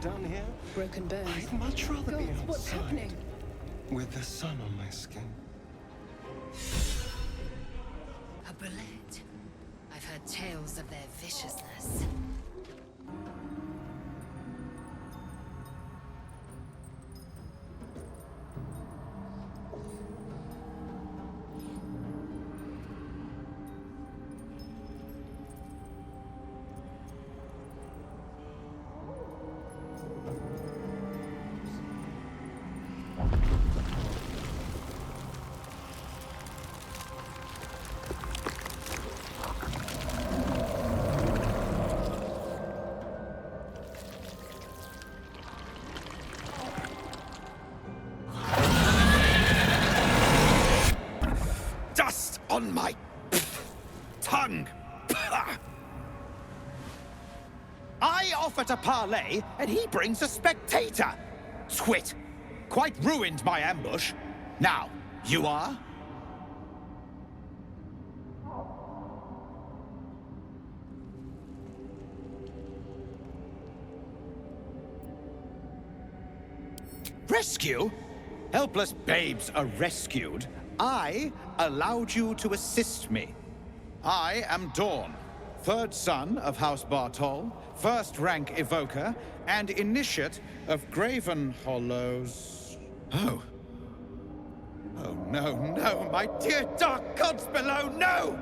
done here? Broken bones. I'd much rather be outside. What's happening? With the sun on my skin. A bullet. I've heard tales of their viciousness. On my tongue. I offer to parley, and he brings a spectator. Twit. Quite ruined my ambush. Now, you are? Rescue? Helpless babes are rescued. I allowed you to assist me. I am Dawn, third son of House Bartol, first rank evoker, and initiate of Graven Hollows. Oh. Oh, no, no, my dear dark gods below, no!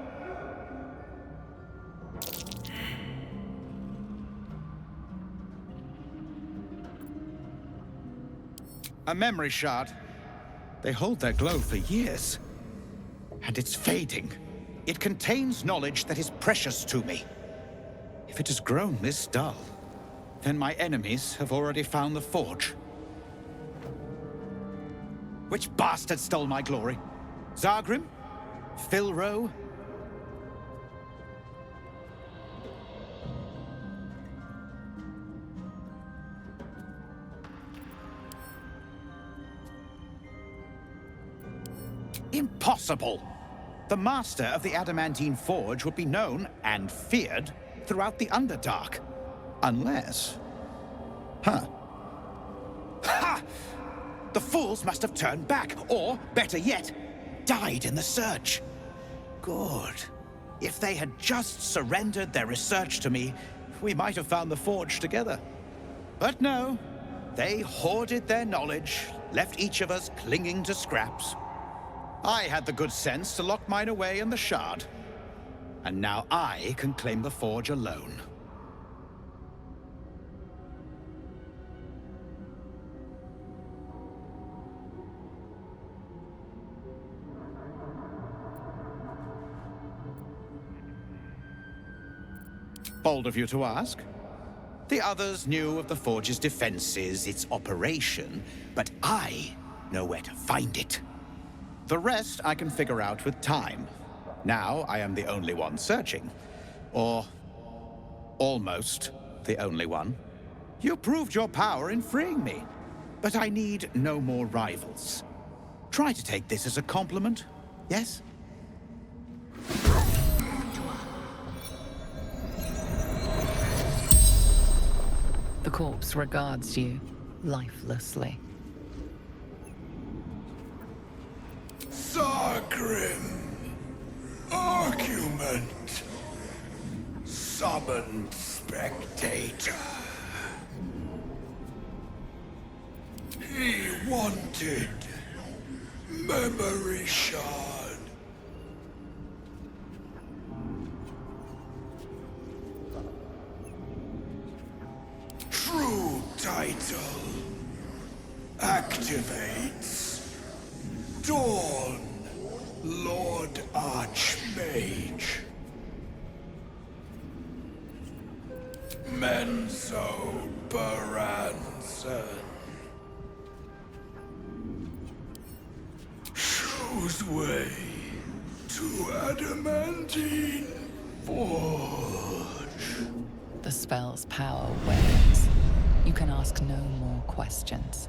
A memory shard. They hold their glow for years. And it's fading. It contains knowledge that is precious to me. If it has grown this dull, then my enemies have already found the forge. Which bastard stole my glory? Zargrim? Philro? Impossible! The master of the Adamantine Forge would be known and feared throughout the Underdark. Unless... Huh. Ha! The fools must have turned back, or, better yet, died in the search. Good. If they had just surrendered their research to me, we might have found the Forge together. But no. They hoarded their knowledge, left each of us clinging to scraps. I had the good sense to lock mine away in the shard. And now I can claim the Forge alone. Bold of you to ask. The others knew of the Forge's defenses, its operation, but I know where to find it. The rest I can figure out with time. Now I am the only one searching. Or... almost the only one. You proved your power in freeing me. But I need no more rivals. Try to take this as a compliment, yes? The corpse regards you lifelessly. Zargrim! Argument! Summoned spectator. He wanted memory shard. True title activates Dawn, Lord Archmage. Menzo Baranzan. Shows way to Adamantine Forge. The spell's power wanes. You can ask no more questions.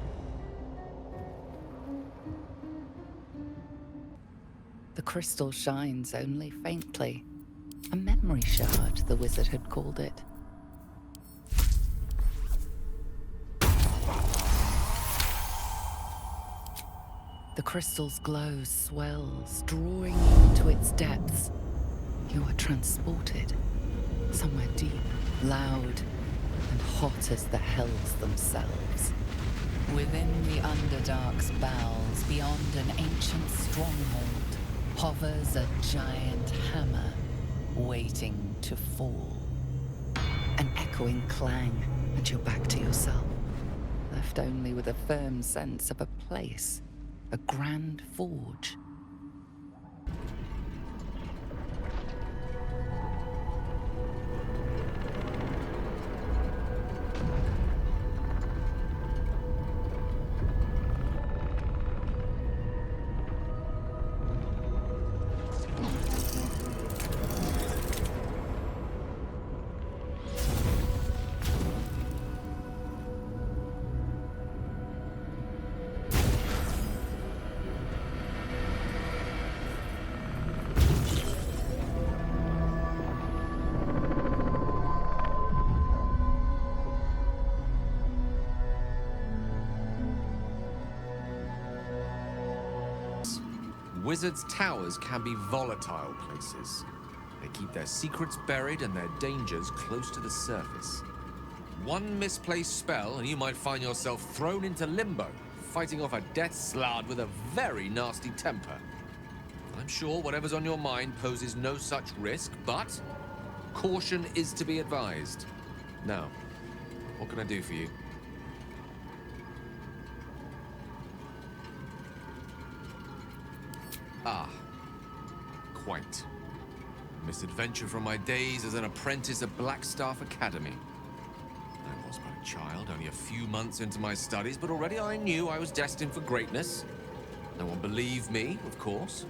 The crystal shines only faintly. A memory shard, the wizard had called it. The crystal's glow swells, drawing you to its depths. You are transported somewhere deep, loud, and hot as the hells themselves. Within the Underdark's bowels, beyond an ancient stronghold, hovers a giant hammer, waiting to fall. An echoing clang, and you're back to yourself, left only with a firm sense of a place, a grand forge. Wizards' towers can be volatile places. They keep their secrets buried and their dangers close to the surface. One misplaced spell and you might find yourself thrown into limbo, fighting off a death slard with a very nasty temper. I'm sure whatever's on your mind poses no such risk, but caution is to be advised. Now, what can I do for you? Ah, quite. Misadventure from my days as an apprentice at Blackstaff Academy. I was but a child, only a few months into my studies, but already I knew I was destined for greatness. No one believed me, of course.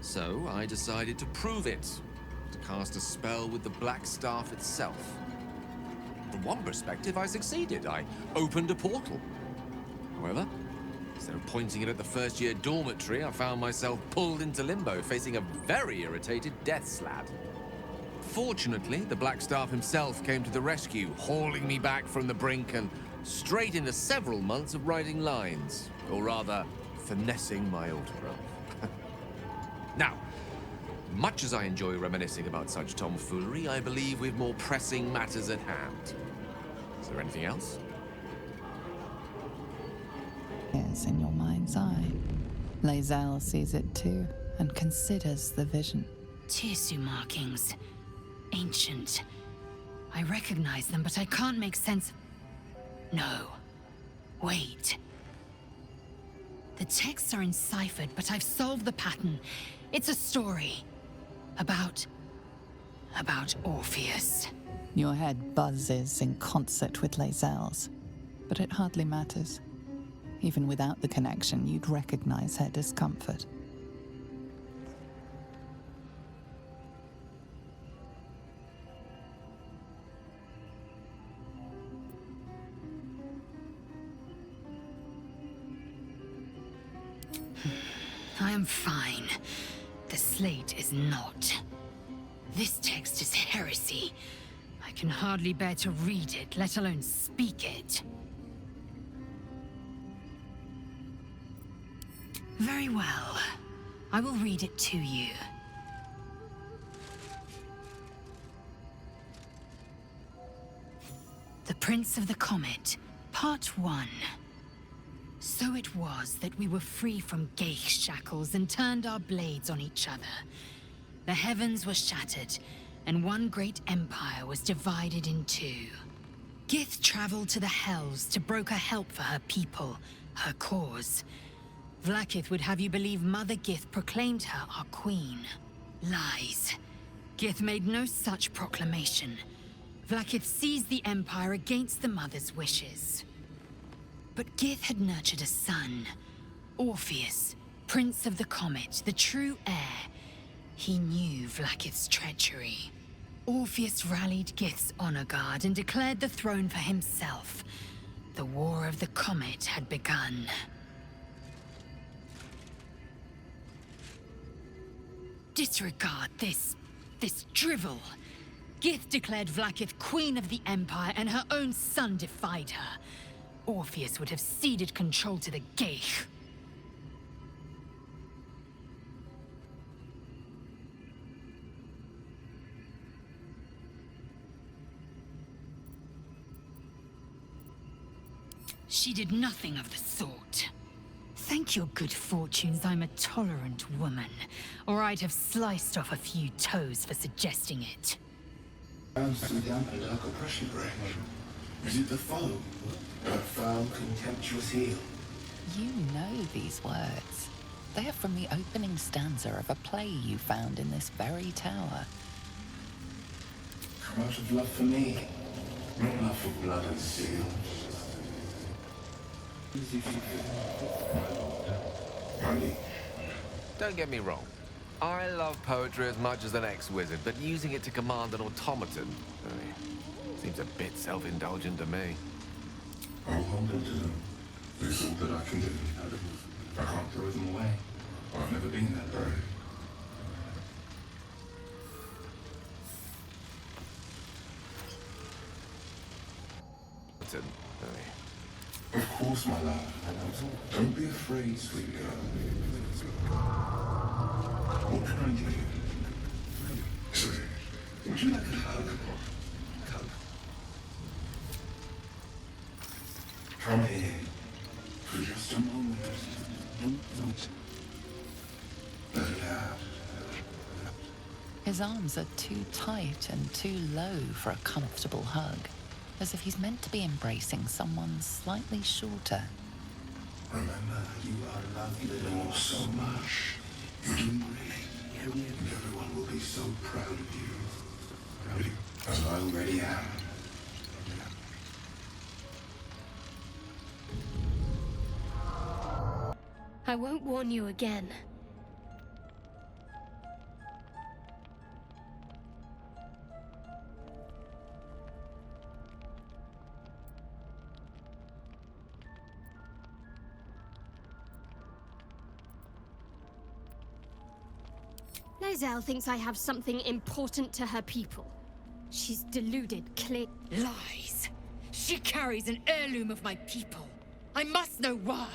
So I decided to prove it, to cast a spell with the Blackstaff itself. From one perspective, I succeeded. I opened a portal. However, instead of pointing it at the first-year dormitory, I found myself pulled into limbo, facing a very irritated death slab. Fortunately, the Blackstaff himself came to the rescue, hauling me back from the brink and straight into several months of writing lines, or rather, finessing my autograph. Now, much as I enjoy reminiscing about such tomfoolery, I believe we've more pressing matters at hand. Is there anything else? Is in your mind's eye. Laezel sees it too and considers the vision. Tissue markings. Ancient. I recognize them, but I can't make sense. No. Wait. The texts are enciphered, but I've solved the pattern. It's a story. About Orpheus. Your head buzzes in concert with Laizel's, but it hardly matters. Even without the connection, you'd recognize her discomfort. I am fine. The slate is not. This text is heresy. I can hardly bear to read it, let alone speak it. Very well. I will read it to you. The Prince of the Comet, Part 1. So it was that we were free from Geich shackles and turned our blades on each other. The heavens were shattered, and one great empire was divided in two. Gith traveled to the Hells to broker help for her people, her cause. Vlaakith would have you believe Mother Gith proclaimed her our queen. Lies. Gith made no such proclamation. Vlaakith seized the Empire against the Mother's wishes. But Gith had nurtured a son, Orpheus, Prince of the Comet, the true heir. He knew Vlaakith's treachery. Orpheus rallied Gith's honor guard and declared the throne for himself. The War of the Comet had begun. Disregard this drivel. Gith declared Vlaakith Queen of the Empire, and her own son defied her. Orpheus would have ceded control to the Geich. She did nothing of the sort. Thank your good fortunes I'm a tolerant woman, or I'd have sliced off a few toes for suggesting it. Some damp and dark oppression break. Is it the foe? That foul, contemptuous heel? You know these words. They are from the opening stanza of a play you found in this very tower. Come out of love for me, not love for blood and steel. Ranny. Don't get me wrong. I love poetry as much as an ex-wizard, but using it to command an automaton seems a bit self-indulgent to me. I'll hold on to them. It's all that I can do. I can't throw them away. I've never been that brave. Of course, my love. Don't be afraid, sweet girl. What can I do? Sorry. Would you like a hug? Come here. For just a moment. Let it out. His arms are too tight and too low for a comfortable hug, as if he's meant to be embracing someone slightly shorter. Remember, you are loved little so much. You're doing great. And everyone will be so proud of you. As I already am. I won't warn you again. Laezell thinks I have something important to her people. She's deluded, clear. Lies. She carries an heirloom of my people. I must know why.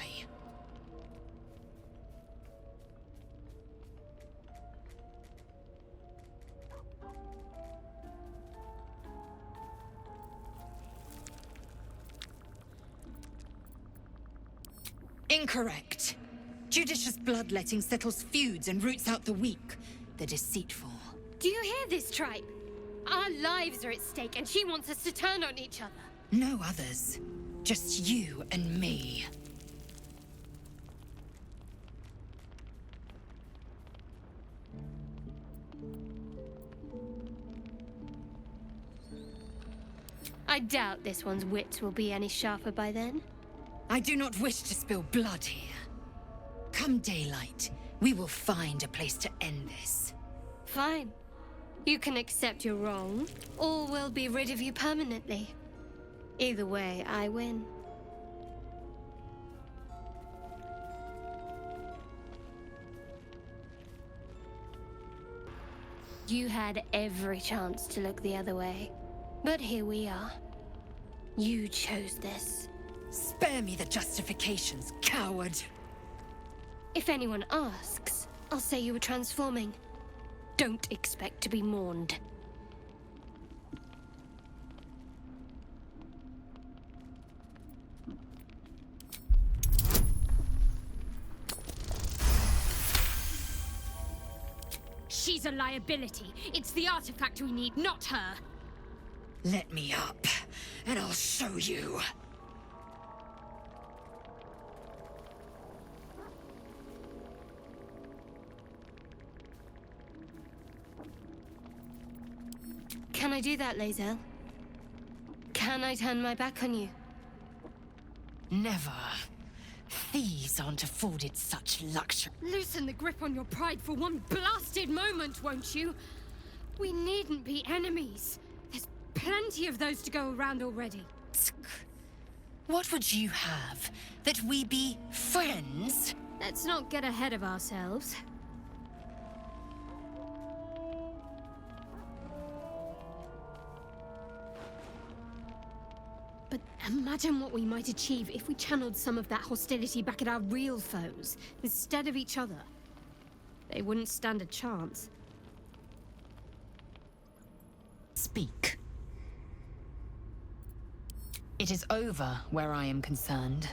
Incorrect. Judicious bloodletting settles feuds and roots out the weak, the deceitful. Do you hear this, tribe? Our lives are at stake, and she wants us to turn on each other. No others. Just you and me. I doubt this one's wits will be any sharper by then. I do not wish to spill blood here. Come daylight, we will find a place to end this. Fine. You can accept you're wrong, or we'll be rid of you permanently. Either way, I win. You had every chance to look the other way, but here we are. You chose this. Spare me the justifications, coward! If anyone asks, I'll say you were transforming. Don't expect to be mourned. She's a liability. It's the artifact we need, not her. Let me up, and I'll show you. Can I do that, Laezell? Can I turn my back on you? Never. Thieves aren't afforded such luxury. Loosen the grip on your pride for one blasted moment, won't you? We needn't be enemies. There's plenty of those to go around already. What would you have? That we be friends? Let's not get ahead of ourselves. But imagine what we might achieve if we channeled some of that hostility back at our real foes, instead of each other. They wouldn't stand a chance. Speak. It is over where I am concerned.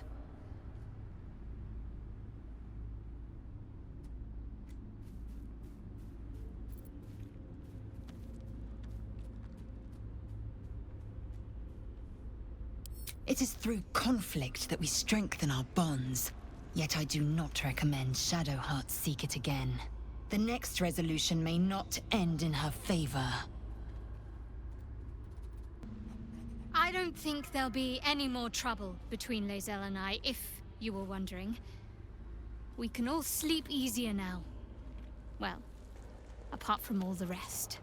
It is through conflict that we strengthen our bonds. Yet I do not recommend Shadowheart seek it again. The next resolution may not end in her favor. I don't think there'll be any more trouble between Laezel and I, if you were wondering. We can all sleep easier now. Well, apart from all the rest.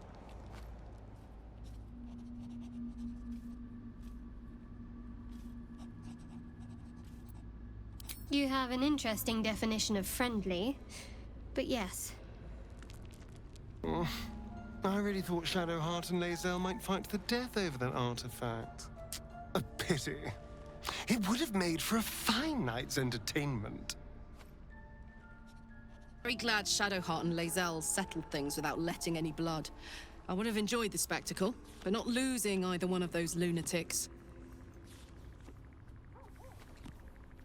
You have an interesting definition of friendly, but yes. I really thought Shadowheart and Laezel might fight to the death over that artifact. A pity. It would have made for a fine night's entertainment. Very glad Shadowheart and Laezel settled things without letting any blood. I would have enjoyed the spectacle, but not losing either one of those lunatics.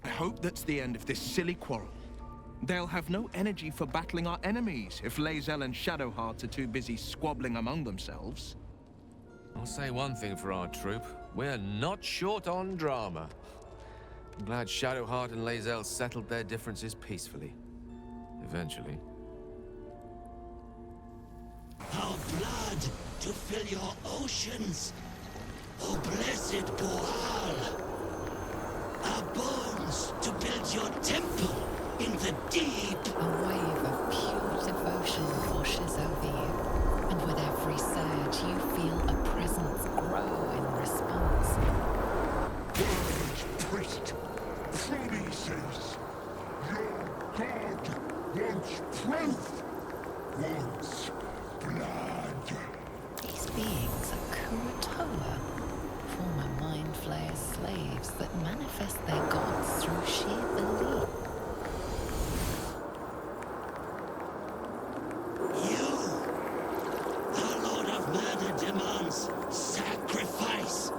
I hope that's the end of this silly quarrel. They'll have no energy for battling our enemies if Laezel and Shadowheart are too busy squabbling among themselves. I'll say one thing for our troop. We're not short on drama. I'm glad Shadowheart and Laezel settled their differences peacefully. Eventually. Our blood to fill your oceans, O blessed Boual. Our bones to build your temple in the deep. A wave of pure devotion washes over you, and with every surge you feel a presence grow in response. Word priest, promises. Your god wants proof, wants blood. These beings are coa-тоа, former Mind Flayer's slaves that manifest their gods through sheer belief. You, our Lord of Murder, demands sacrifice.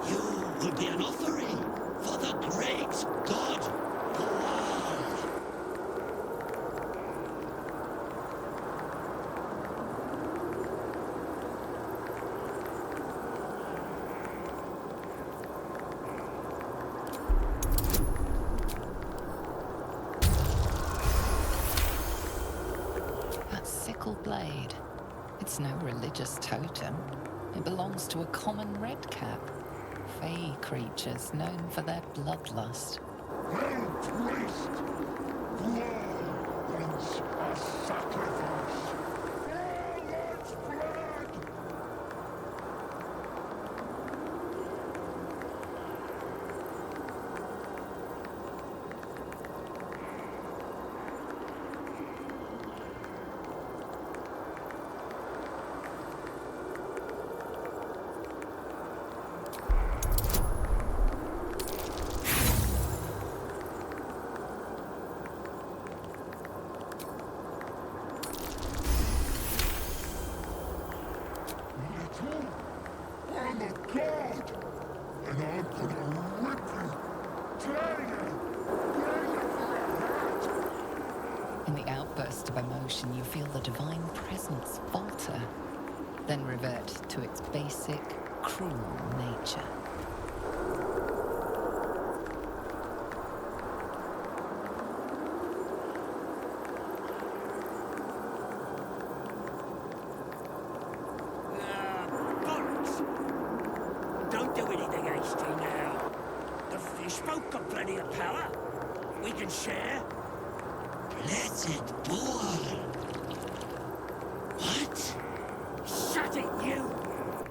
You will be an offering for the great god Boual. That sickle blade, it's no religious totem. It belongs to a common redcap. Fey creatures known for their bloodlust. Hell priest, Boual wants a sacrifice. Boual wants blood. I'm a god, and I'm gonna rip you, tear you for a hat. In the outburst of emotion, you feel the divine presence falter, then revert to its basic, cruel nature. Don't do anything hasty now. The fish folk got plenty of power. We can share. Blessed Boual. What? Shut it, you!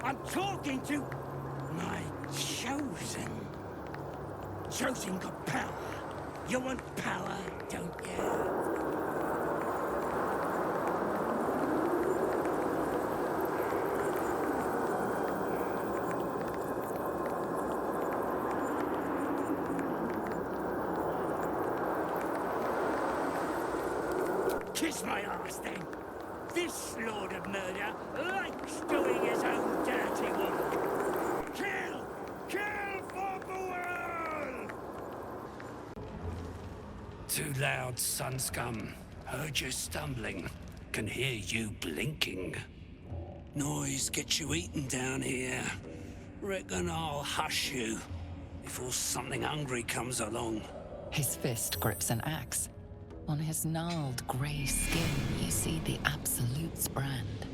I'm talking to my chosen. Chosen got power. You want power, don't you? Kiss my ass, then. This Lord of Murder likes doing his own dirty work. Kill! Kill Too loud, sunscum. Heard you stumbling. Can hear you blinking. Noise gets you eaten down here. Reckon I'll hush you before something hungry comes along. His fist grips an axe. On his gnarled grey skin, you see the Absolute's brand.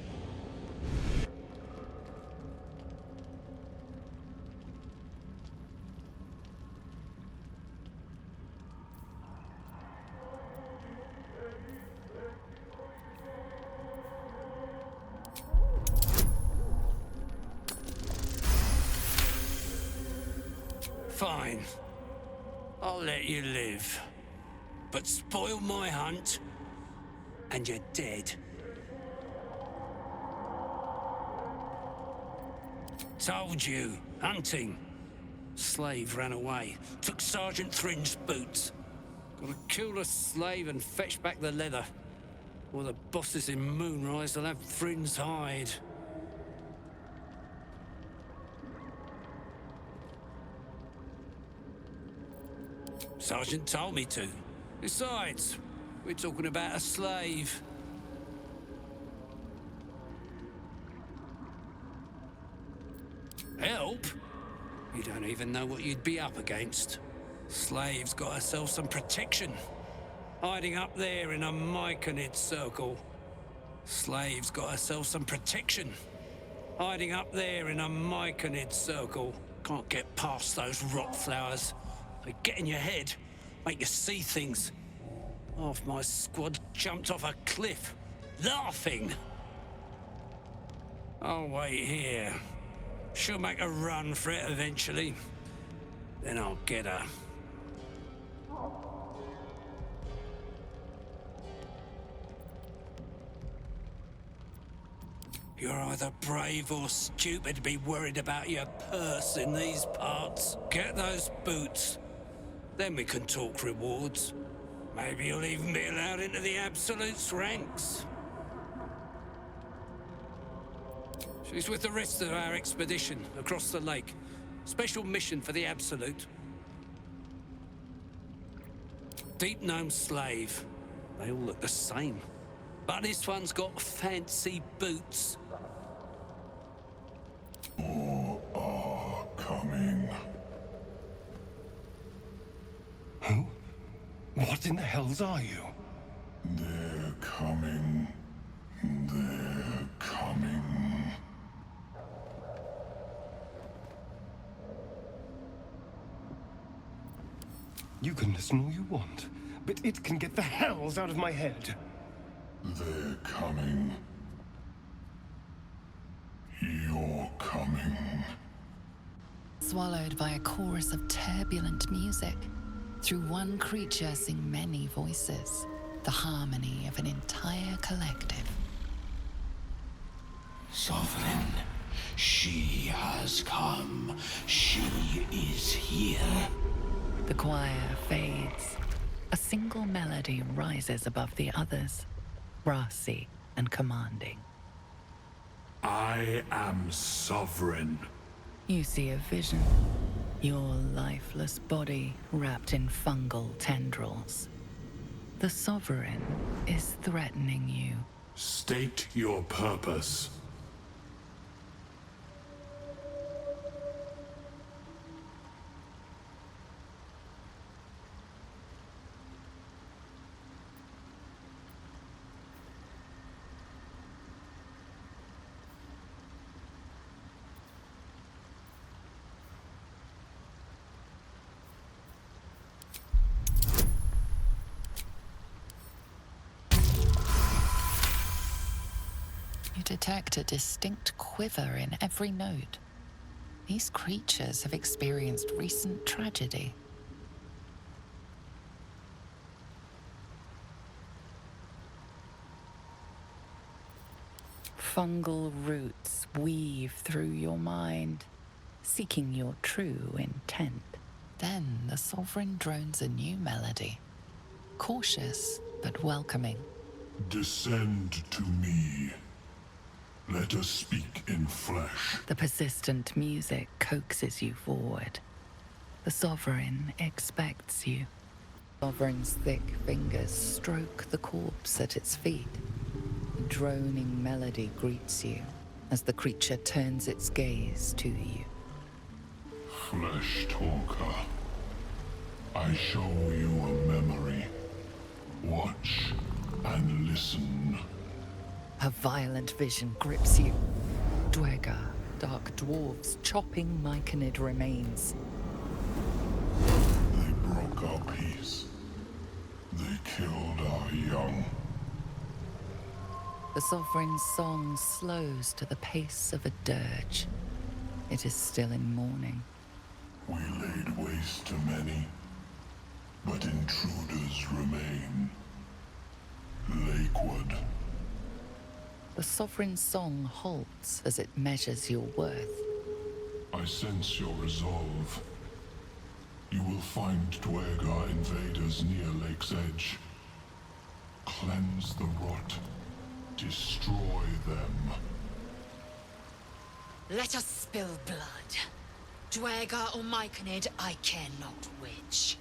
Fine. I'll let you live. But spoil my hunt, and you're dead. Told you, hunting. Slave ran away, took Sergeant Thringe's boots. Gotta kill the slave and fetch back the leather. Or the bosses in Moonrise will have Thringe's hide. Sergeant told me to. Besides, we're talking about a slave. Help? You don't even know what you'd be up against. Slave's got herself some protection. Hiding up there in a Myconid circle. Slave's got herself some protection. Hiding up there in a Myconid circle. Can't get past those rot flowers. They get in your head, make you see things. Half my squad jumped off a cliff, laughing. I'll wait here. She'll make a run for it eventually. Then I'll get her. You're either brave or stupid to be worried about your purse in these parts. Get those boots. Then we can talk rewards. Maybe you'll even be allowed into the Absolute's ranks. She's with the rest of our expedition across the lake. Special mission for the Absolute. Deep gnome slave. They all look the same. But this one's got fancy boots. More are coming. Who? What in the hells are you? They're coming. They're coming. You can listen all you want, but it can get the hells out of my head. They're coming. You're coming. Swallowed by a chorus of turbulent music. Through one creature sing many voices. The harmony of an entire collective. Sovereign, she has come. She is here. The choir fades. A single melody rises above the others, brassy and commanding. I am sovereign. You see a vision. Your lifeless body wrapped in fungal tendrils. The Sovereign is threatening you. State your purpose. You detect a distinct quiver in every note. These creatures have experienced recent tragedy. Fungal roots weave through your mind, seeking your true intent. Then the Sovereign drones a new melody, cautious but welcoming. Descend to me. Let us speak in flesh. The persistent music coaxes you forward. The Sovereign expects you. Sovereign's thick fingers stroke the corpse at its feet. A droning melody greets you as the creature turns its gaze to you. Flesh talker, I show you a memory. Watch and listen. A violent vision grips you. Dwergar, dark dwarves chopping Myconid remains. They broke our peace. They killed our young. The Sovereign's song slows to the pace of a dirge. It is still in mourning. We laid waste to many, but intruders remain. Lakewood. The Sovereign's song halts as it measures your worth. I sense your resolve. You will find Dwergar invaders near Lake's edge. Cleanse the rot. Destroy them. Let us spill blood. Dwergar or Myconid, I care not which.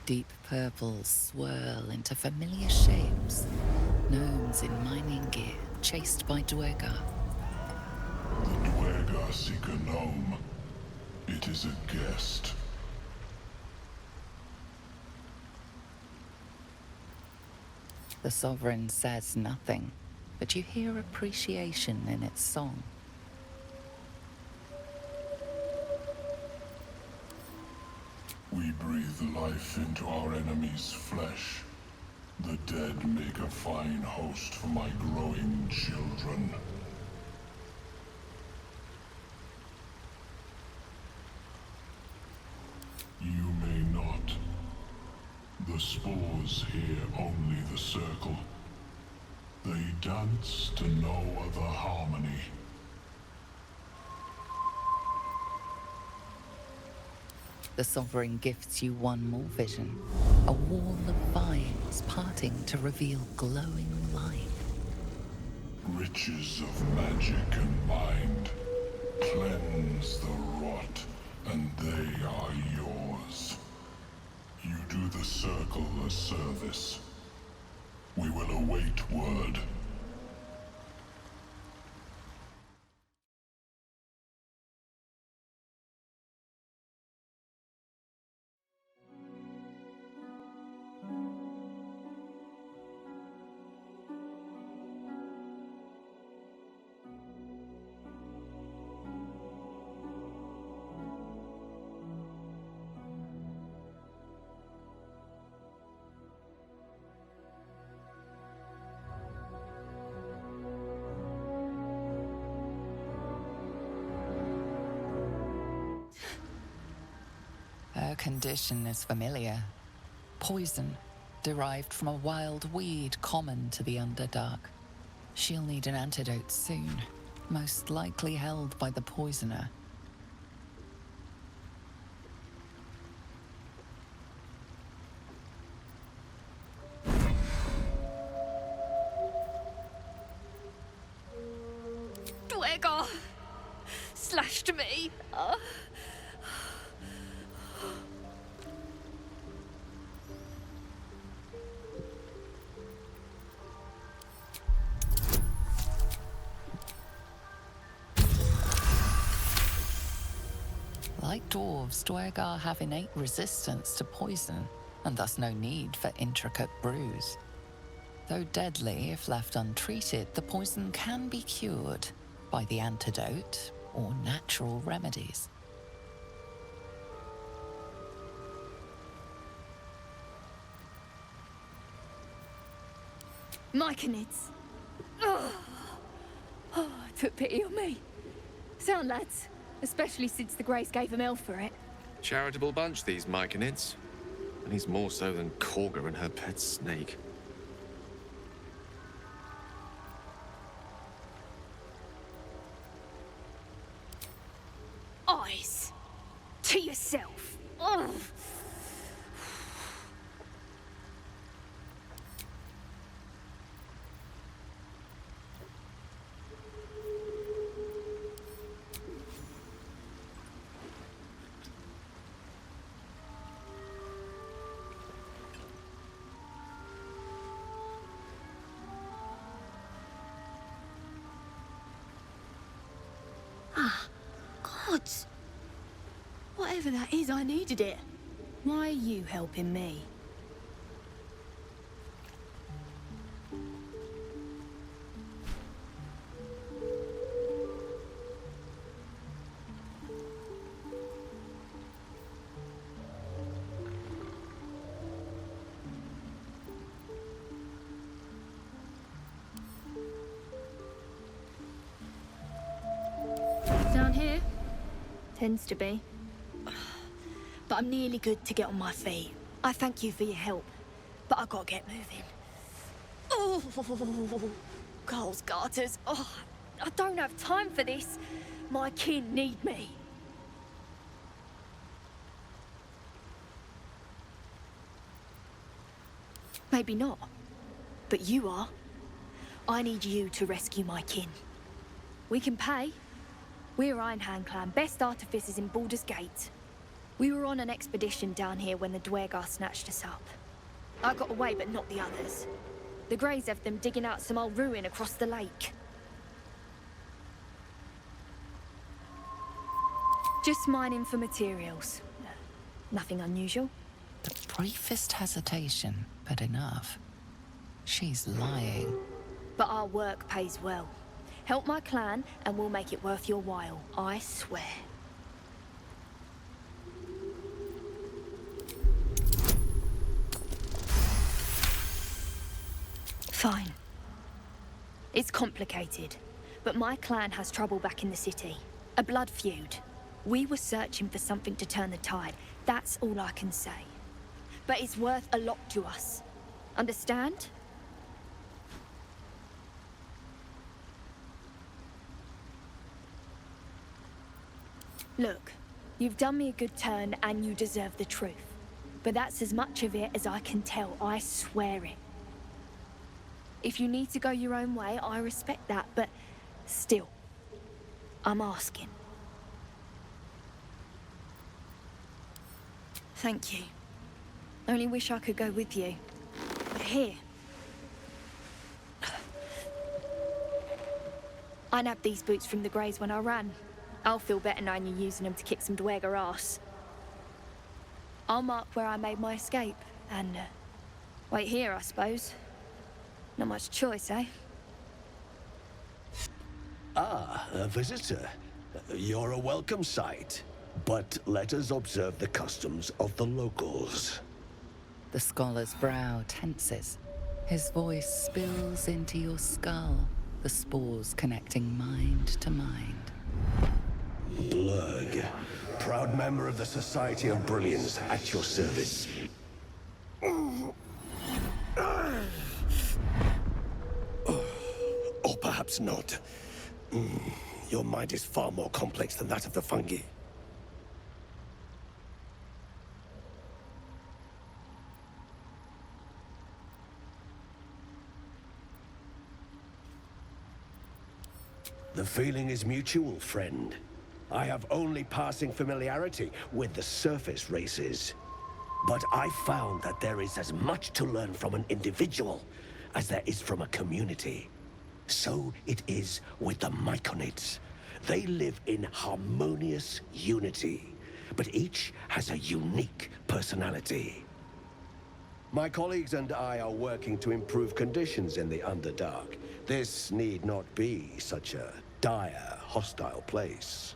Deep purples swirl into familiar shapes. Gnomes in mining gear, chased by Dwergar. The Dwergar seek a gnome. It is a guest. The Sovereign says nothing, but you hear appreciation in its song. We breathe life into our enemy's flesh. The dead make a fine host for my growing children. You may not. The spores hear only the circle. They dance to no other harmony. The Sovereign gifts you one more vision. A wall of vines parting to reveal glowing light. Riches of magic and mind. Cleanse the rot, and they are yours. You do the circle a service. We will await word. Her condition is familiar. Poison, derived from a wild weed common to the Underdark. She'll need an antidote soon, most likely held by the poisoner. Dwergar slashed me. Like dwarves, Dwergar have innate resistance to poison, and thus no need for intricate brews. Though deadly if left untreated, the poison can be cured by the antidote or natural remedies. Myconids. Oh, took pity on me. Sound lads, especially since the Greys gave him hell for it. Charitable bunch, these Myconids. And he's more so than Korga and her pet snake. Eyes. To yourself. Ugh. gods! Whatever that is, I needed it. Why are you helping me? Down here? Tends to be. But I'm nearly good to get on my feet. I thank you for your help, but I gotta get moving. Oh, Carl's garters. Oh, I don't have time for this. My kin need me. Maybe not, but you are. I need you to rescue my kin. We can pay. We're Iron Hand Clan, best artificers in Baldur's Gate. We were on an expedition down here when the Dwergar snatched us up. I got away, but not the others. The Greys have them digging out some old ruin across the lake. Just mining for materials. Nothing unusual. The briefest hesitation, but enough. She's lying. But our work pays well. Help my clan, and we'll make it worth your while, I swear. Fine. It's complicated, but my clan has trouble back in the city. A blood feud. We were searching for something to turn the tide. That's all I can say. But it's worth a lot to us. Understand? Look, you've done me a good turn and you deserve the truth. But that's as much of it as I can tell, I swear it. If you need to go your own way, I respect that, but still, I'm asking. Thank you. Only wish I could go with you. But here. I nabbed these boots from the Greys when I ran. I'll feel better knowing you're using them to kick some Dwergar ass. I'll mark where I made my escape, and wait here, I suppose. Not much choice, eh? Ah, a visitor. You're a welcome sight. But let us observe the customs of the locals. The scholar's brow tenses. His voice spills into your skull, the spores connecting mind to mind. Blurg, proud member of the Society of Brilliance, at your service. Or perhaps not. Your mind is far more complex than that of the fungi. The feeling is mutual, friend. I have only passing familiarity with the surface races. But I found that there is as much to learn from an individual as there is from a community. So it is with the Mykonids. They live in harmonious unity, but each has a unique personality. My colleagues and I are working to improve conditions in the Underdark. This need not be such a dire, hostile place.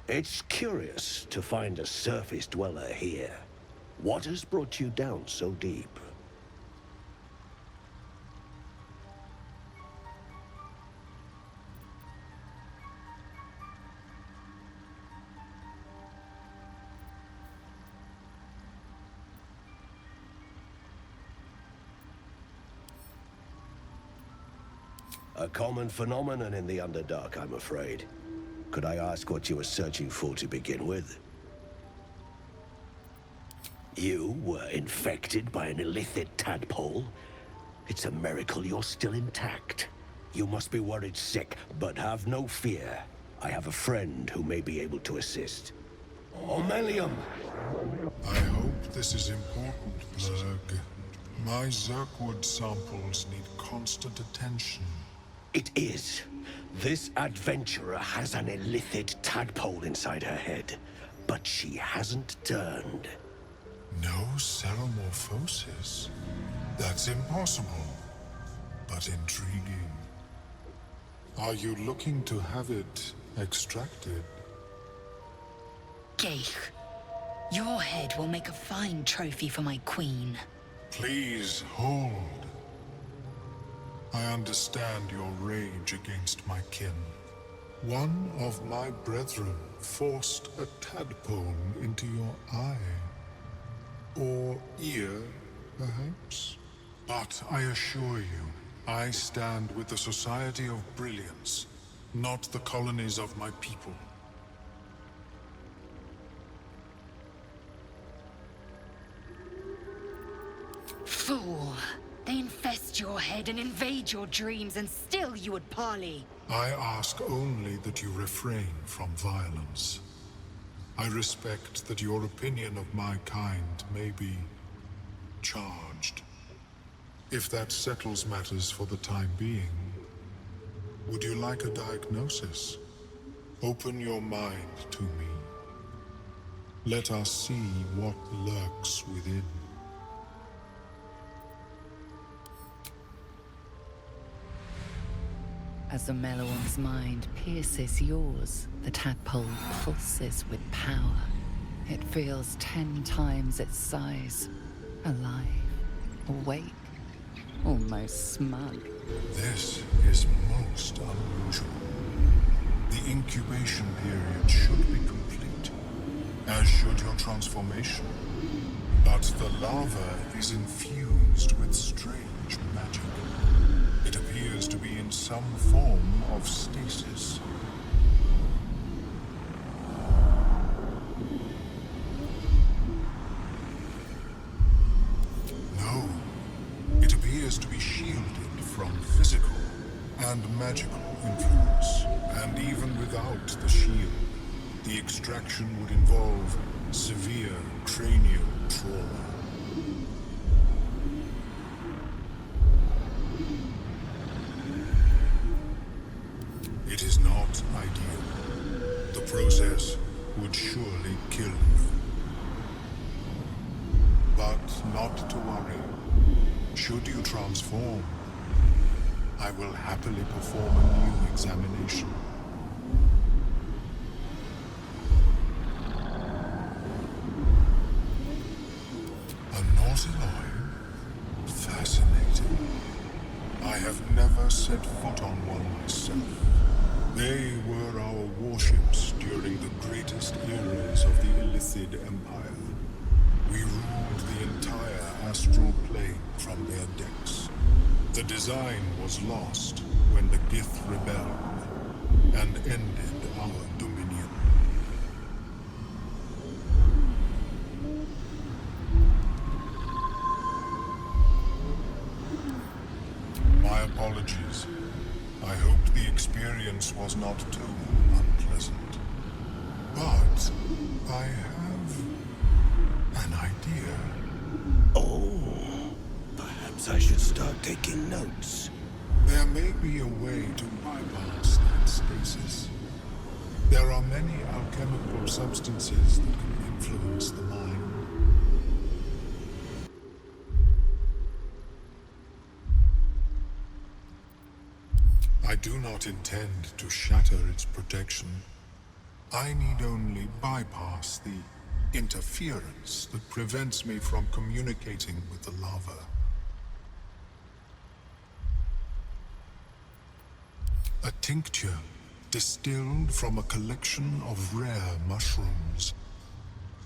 It's curious to find a surface dweller here. What has brought you down so deep? A common phenomenon in the Underdark, I'm afraid. Could I ask what you were searching for to begin with? You were infected by an illithid tadpole? It's a miracle you're still intact. You must be worried sick, but have no fear. I have a friend who may be able to assist. Omelium! I hope this is important, Blurg. My Zerkwood samples need constant attention. It is. This adventurer has an illithid tadpole inside her head, but she hasn't turned. No ceremorphosis? That's impossible, but intriguing. Are you looking to have it extracted? Geich, your head will make a fine trophy for my queen. Please hold. I understand your rage against my kin. One of my brethren forced a tadpole into your eye. Or ear, perhaps? But I assure you, I stand with the Society of Brilliance, not the colonies of my people. Fool! They infest your head and invade your dreams, and still you would parley. I ask only that you refrain from violence. I respect that your opinion of my kind may be charged. If that settles matters for the time being, would you like a diagnosis? Open your mind to me. Let us see what lurks within. As the Meloan's mind pierces yours, the tadpole pulses with power. It feels 10 times its size. Alive, awake, almost smug. This is most unusual. The incubation period should be complete, as should your transformation. But the larva is infused with strange magic. It appears to be in some form of stasis. No, it appears to be shielded from physical and magical influence. And even without the shield, the extraction would involve severe cranial trauma. It is not ideal. The process would surely kill you. But not to worry. Should you transform, I will happily perform a new examination. A nautiloid? Fascinating. I have never set foot on one myself. They were our warships during the greatest eras of the Illithid Empire. We ruled the entire astral plane from their decks. The design was lost when the Gith rebelled and ended our dominion. My apologies. I hope the experience was not too unpleasant. But I have an idea. Oh, perhaps I should start taking notes. There may be a way to bypass that stasis. There are many alchemical substances that can influence the mind. I do not intend to shatter its protection. I need only bypass the interference that prevents me from communicating with the larva. A tincture distilled from a collection of rare mushrooms.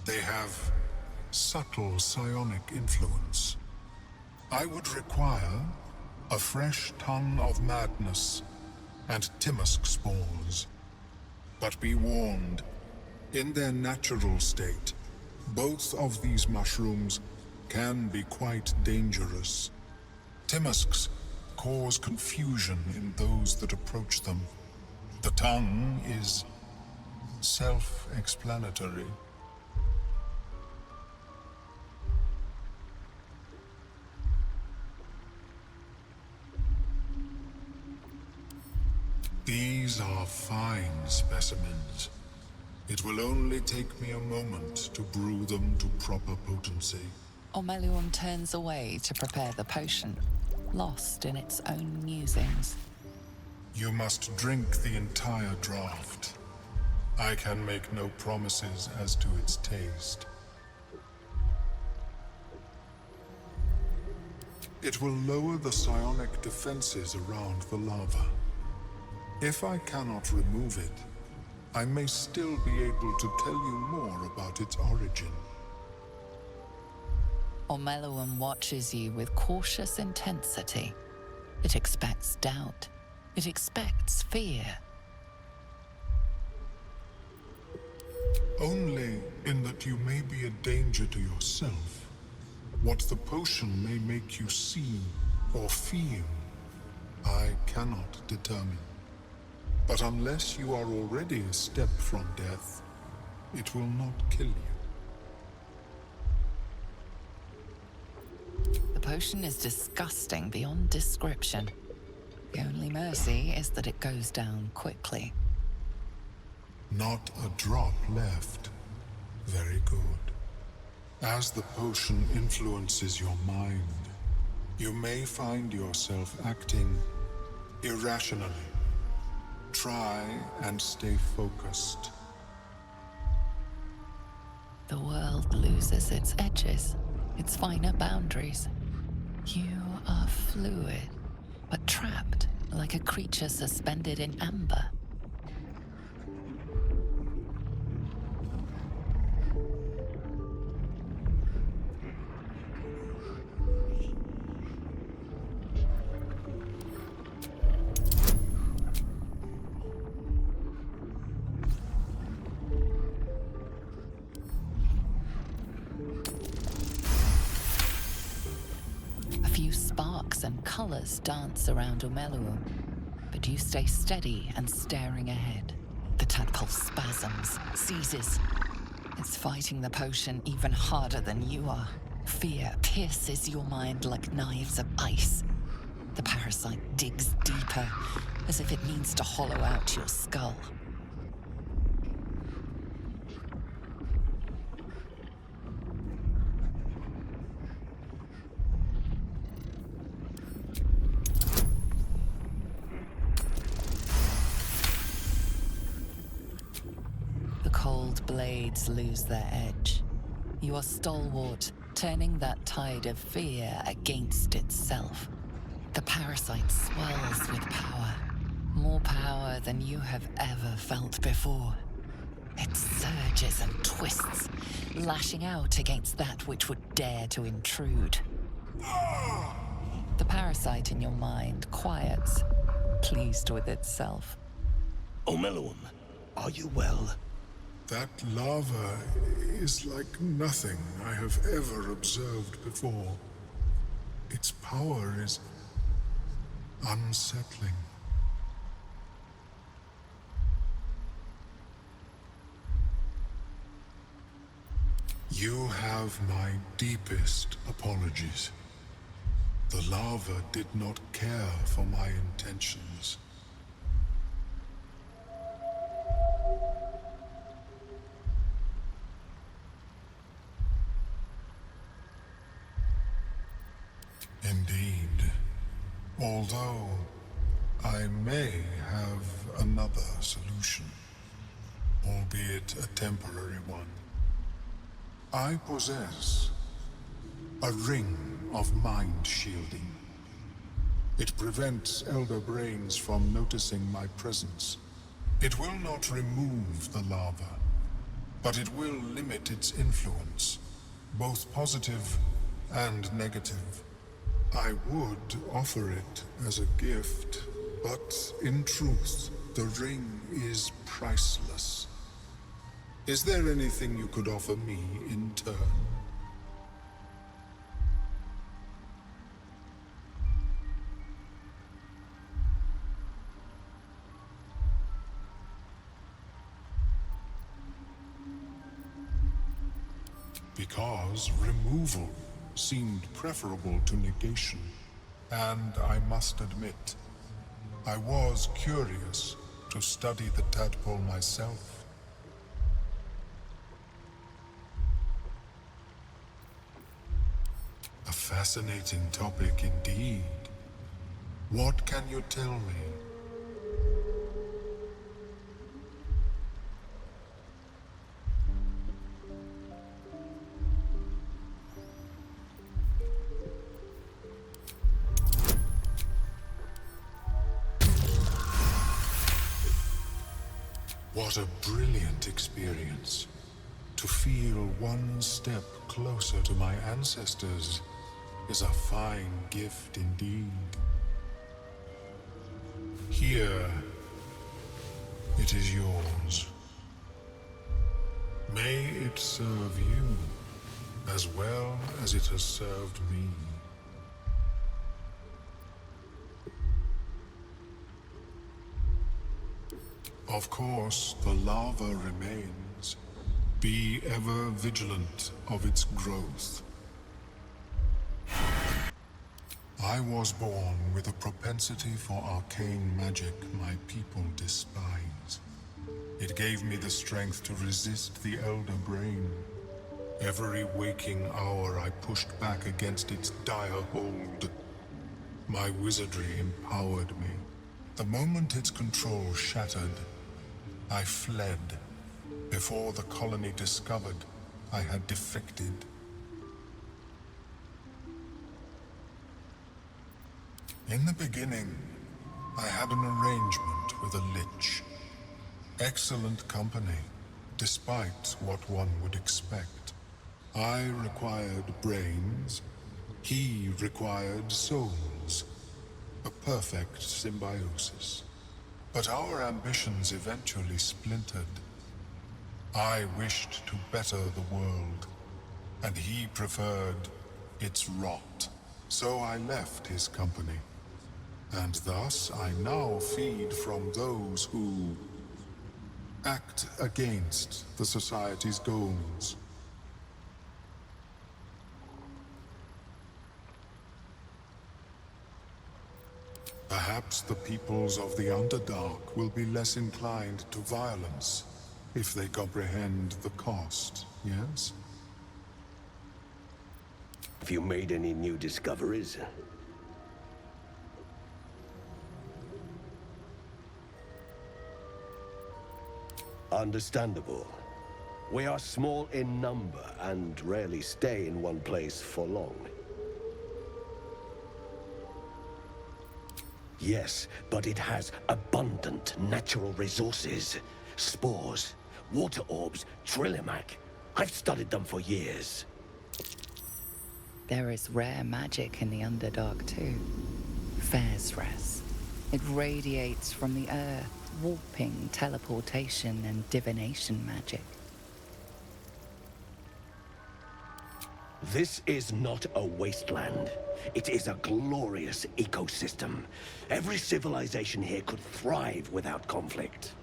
They have subtle psionic influence. I would require a fresh ton of madness and Timusk spores. But be warned, in their natural state, both of these mushrooms can be quite dangerous. Timusks cause confusion in those that approach them. The tongue is self-explanatory. These are fine specimens. It will only take me a moment to brew them to proper potency. Omeluum turns away to prepare the potion, lost in its own musings. You must drink the entire draught. I can make no promises as to its taste. It will lower the psionic defenses around the lava. If I cannot remove it, I may still be able to tell you more about its origin. Omeluum watches you with cautious intensity. It expects doubt. It expects fear. Only in that you may be a danger to yourself. What the potion may make you see or feel, I cannot determine. But unless you are already a step from death, it will not kill you. The potion is disgusting beyond description. The only mercy is that it goes down quickly. Not a drop left. Very good. As the potion influences your mind, you may find yourself acting irrationally. Try and stay focused. The world loses its edges, its finer boundaries. You are fluid, but trapped like a creature suspended in amber. And colors dance around Omeluum, but you stay steady and staring ahead. The tadpole spasms, seizes. It's fighting the potion even harder than you are. Fear pierces your mind like knives of ice. The parasite digs deeper, as if it needs to hollow out your skull. Blades lose their edge. You are stalwart, turning that tide of fear against itself. The parasite swells with power, more power than you have ever felt before. It surges and twists, lashing out against that which would dare to intrude. The parasite in your mind quiets, pleased with itself. Omeluum, are you well? That lava is like nothing I have ever observed before. Its power is unsettling. You have my deepest apologies. The lava did not care for my intentions. Indeed. Although I may have another solution, albeit a temporary one. I possess a ring of mind shielding. It prevents elder brains from noticing my presence. It will not remove the lava, but it will limit its influence, both positive and negative. I would offer it as a gift, but in truth, the ring is priceless. Is there anything you could offer me in turn? Because removal seemed preferable to negation, and I must admit, I was curious to study the tadpole myself. A fascinating topic indeed. What can you tell me? What a brilliant experience. To feel one step closer to my ancestors is a fine gift indeed. Here, it is yours. May it serve you as well as it has served me. Of course, the lava remains. Be ever vigilant of its growth. I was born with a propensity for arcane magic my people despise. It gave me the strength to resist the Elder Brain. Every waking hour I pushed back against its dire hold. My wizardry empowered me. The moment its control shattered, I fled. Before the colony discovered I had defected. In the beginning, I had an arrangement with a lich. Excellent company, despite what one would expect. I required brains, he required souls. A perfect symbiosis. But our ambitions eventually splintered. I wished to better the world, and he preferred its rot. So I left his company. And thus I now feed from those who act against the Society's goals. Perhaps the peoples of the Underdark will be less inclined to violence if they comprehend the cost, yes? Have you made any new discoveries? Understandable. We are small in number and rarely stay in one place for long. Yes, but it has abundant natural resources. Spores, water orbs, trillimac. I've studied them for years. There is rare magic in the Underdark too. Fairsres. It radiates from the earth, warping, teleportation, and divination magic. This is not a wasteland. It is a glorious ecosystem. Every civilization here could thrive without conflict.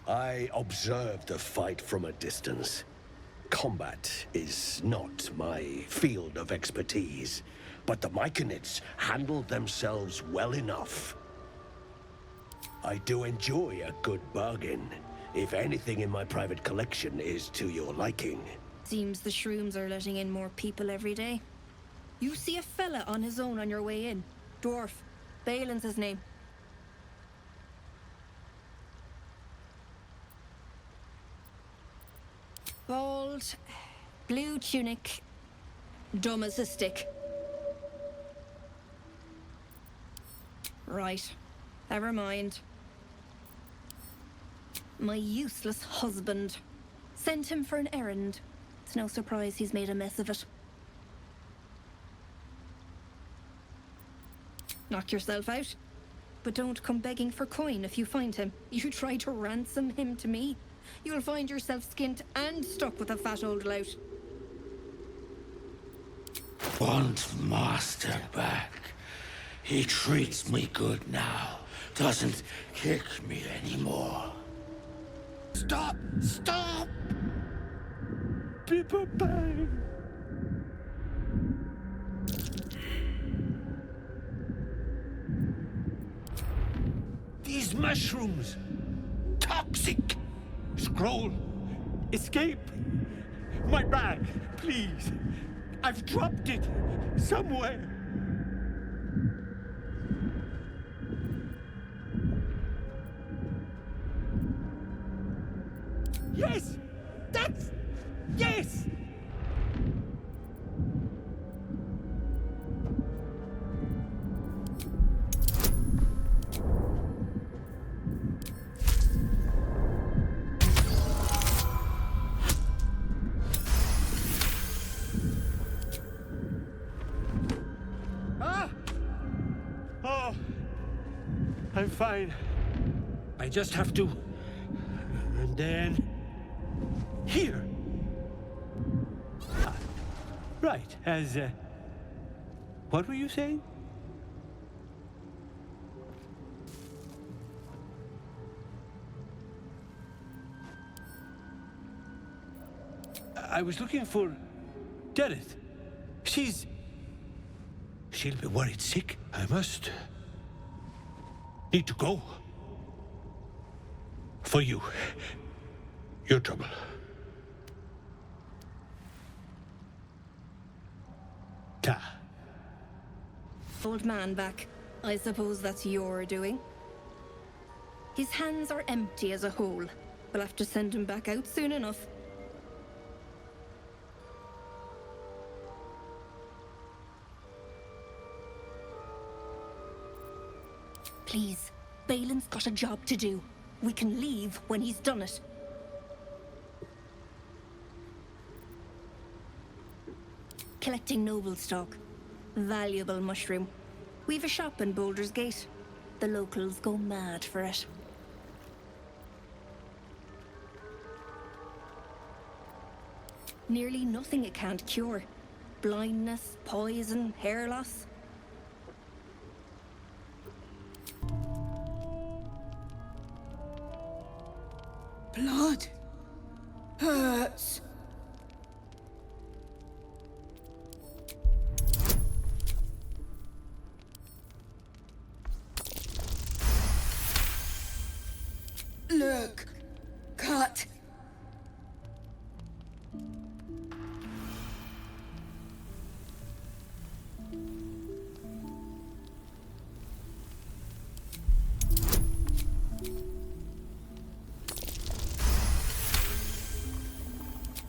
I observed the fight from a distance. Combat is not my field of expertise, but the Mykonids handled themselves well enough. I do enjoy a good bargain, if anything in my private collection is to your liking. Seems the shrooms are letting in more people every day. You see a fella on his own on your way in. Dwarf. Balin's his name. Bald, blue tunic, dumb as a stick. Right. Never mind. My useless husband. Sent him for an errand. It's no surprise he's made a mess of it. Knock yourself out. But don't come begging for coin if you find him. You try to ransom him to me, you'll find yourself skint and stuck with a fat old lout. Want Master back. He treats me good now. Doesn't kick me anymore. Stop! Stop! People bang! mushrooms! Toxic! Scroll! Escape! My bag, please! I've dropped it somewhere! Yes! That's... yes! I'm fine. I just have to... And then... Here! Ah, right, as... What were you saying? I was looking for... Dereth. She'll be worried sick. I must... need to go. For you. Your trouble. Ta. Old man back. I suppose that's your doing. His hands are empty as a whole. We'll have to send him back out soon enough. Please, Balin's got a job to do. We can leave when he's done it. Collecting noble stock. Valuable mushroom. We've a shop in Baldur's Gate. The locals go mad for it. Nearly nothing it can't cure. Blindness, poison, hair loss. Blood hurts. Look, cut.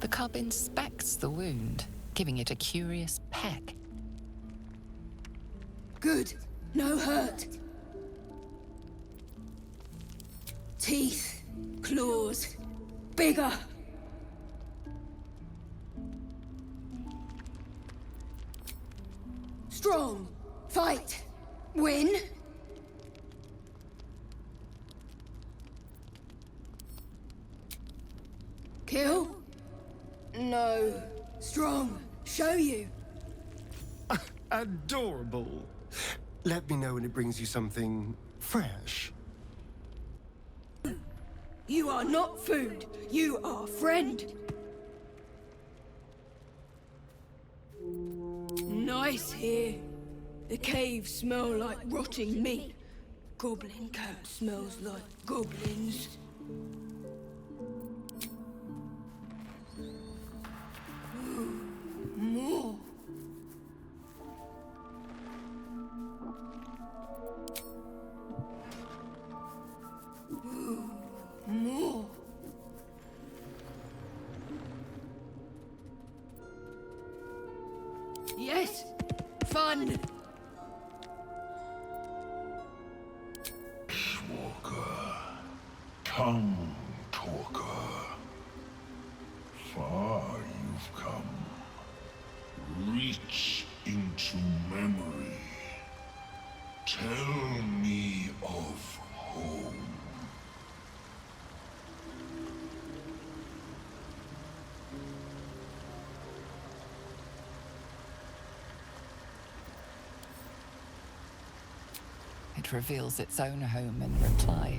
The cub inspects the wound, giving it a curious peck. Good. No hurt. Teeth. Claws. Bigger. Strong. Fight. Win. Kill. No. Strong. Show you. Adorable. Let me know when it brings you something fresh. You are not food. You are friend. Nice here. The caves smell like rotting meat. Goblin cat smells like goblins. More. More. Yes, fun. Walker, tongue talker. Far you've come. Reach into memory. Tell me of home. It reveals its own home in reply.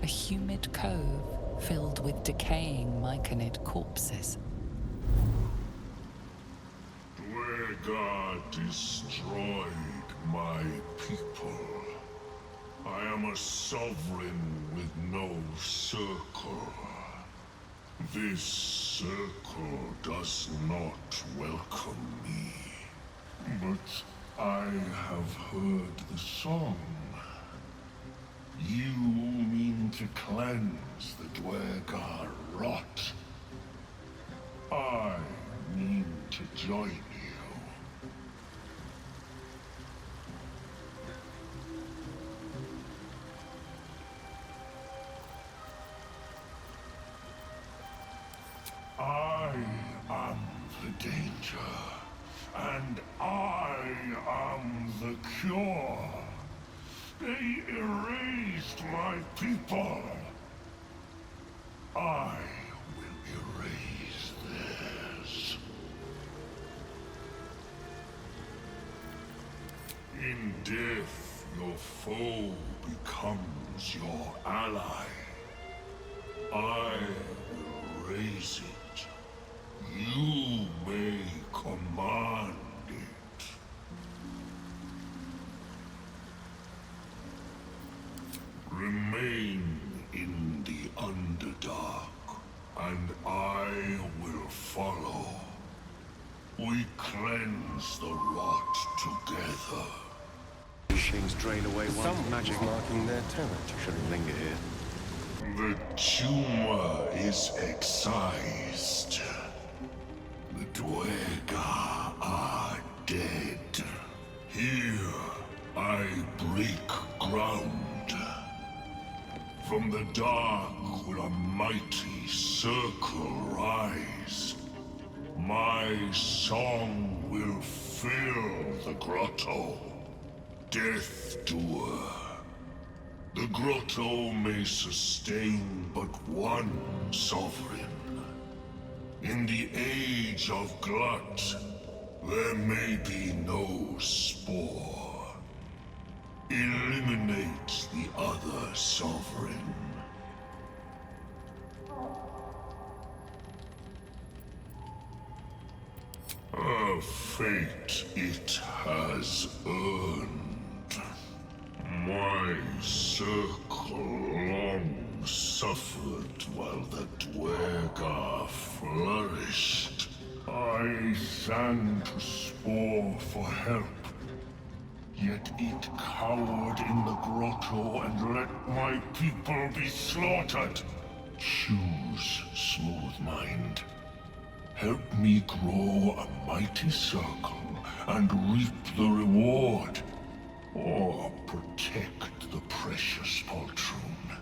A humid cove filled with decaying Myconid corpses. Where God destroyed my people, I am a sovereign with no circle. This circle does not welcome me. But I have heard the song. You mean to cleanse the Dwergar rot. I mean to join you. I am the danger, and I am the cure. They erased my people. I will erase theirs. In death, your foe becomes your ally. I will raise it. You may command it. Remain in the Underdark, and I will follow. We cleanse the rot together. Machines drain away one's magic, marking their territory. Shouldn't linger here. The tumor is excised. The Dwergar are dead. Here, I break ground. From the dark will a mighty circle rise. My song will fill the grotto. Death Doer. The grotto may sustain but one sovereign. In the age of glut, there may be no spore. Eliminate the other sovereign. A fate it has earned. My circle long suffered while the Dwergar flourished. I sang to Spore for help. Yet it cowered in the grotto and let my people be slaughtered. Choose, Smooth Mind. Help me grow a mighty circle and reap the reward. Or protect the precious poltroon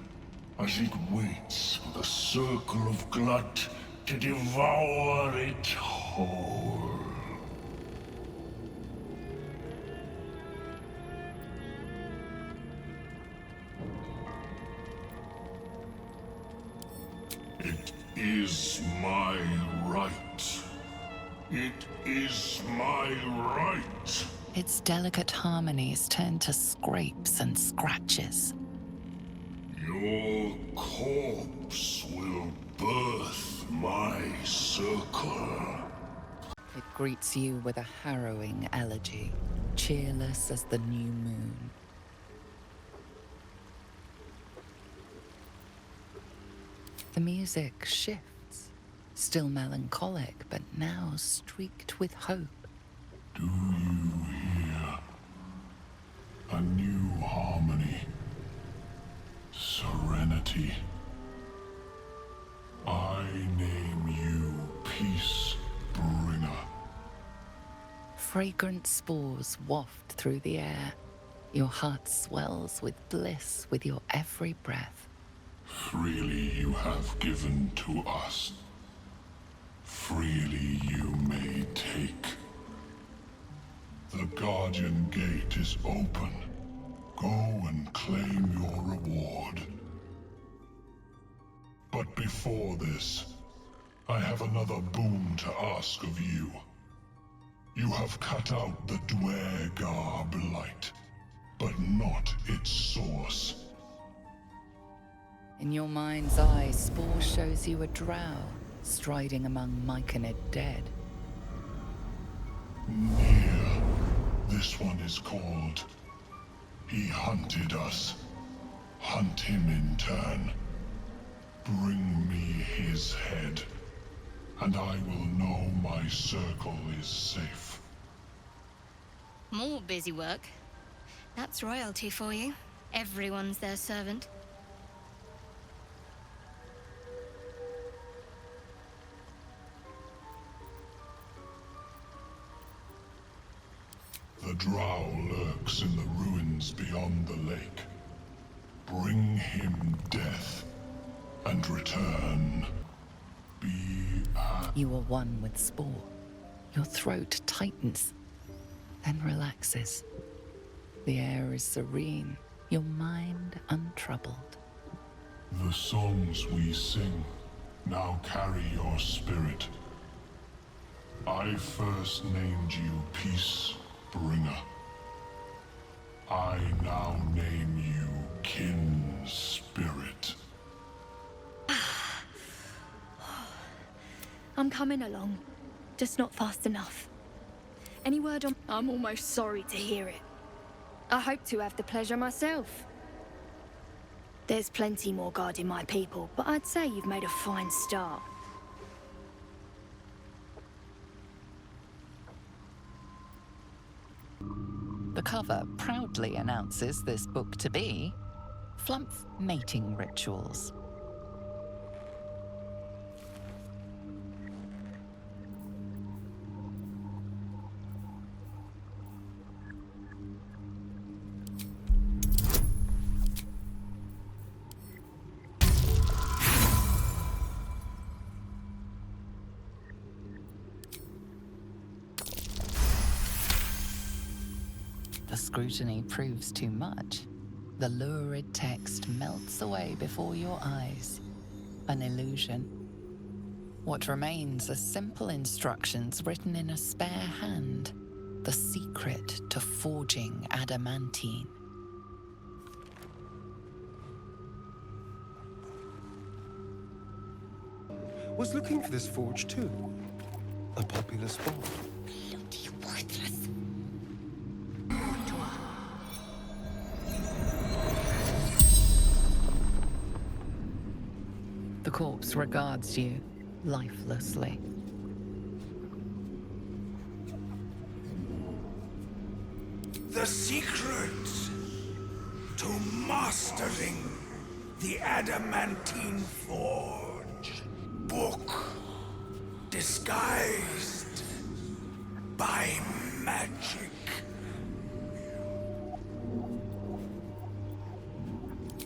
as it waits for the circle of glut to devour it whole. It is my right. It is my right. Its delicate harmonies turn to scrapes and scratches. Your corpse will birth my circle. It greets you with a harrowing elegy, cheerless as the new moon. The music shifts, still melancholic, but now streaked with hope. Do you hear? A new harmony. Serenity. I name you Peace Bringer. Fragrant spores waft through the air. Your heart swells with bliss with your every breath. Freely you have given to us. Freely you may take. The Guardian Gate is open. Go and claim your reward. But before this, I have another boon to ask of you. You have cut out the Dwergar blight, but not its source. In your mind's eye, Spore shows you a drow striding among Myconid dead. Near. This one is called. He hunted us, Hunt him in turn. Bring me his head, and I will know my circle is safe. More busy work. That's royalty for you. Everyone's their servant. The drow lurks in the ruins beyond the lake. Bring him death, and return. You are one with Spore. Your throat tightens, then relaxes. The air is serene, your mind untroubled. The songs we sing now carry your spirit. I first named you Peace Bringer. I now name you Kin Spirit. I'm coming along, just not fast enough. Any word on... I'm almost sorry to hear it. I hope to have the pleasure myself. There's plenty more guarding my people, but I'd say you've made a fine start. The cover proudly announces this book to be Flump Mating Rituals. Scrutiny proves too much. The lurid text melts away before your eyes. An illusion. What remains are simple instructions written in a spare hand. The secret to forging adamantine. Was looking for this forge too. A popular spot. Bloody worthless. The corpse regards you lifelessly. The secret to mastering the adamantine forge. Book disguised by magic.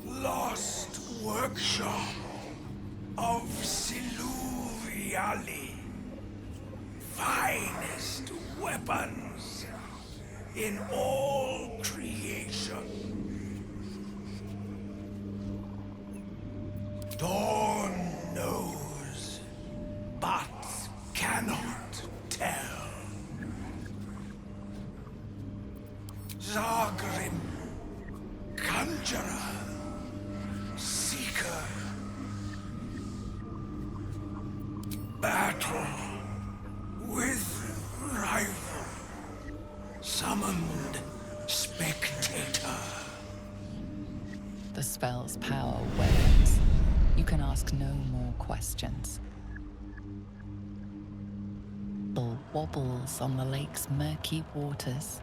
Lost workshop of Siluviali. Finest weapons in all creation. Dawn knows, but cannot tell. Zagrim, conjurer, seeker. Battle with rival. Summoned spectator. The spell's power wanes. You can ask no more questions. Bull wobbles on the lake's murky waters.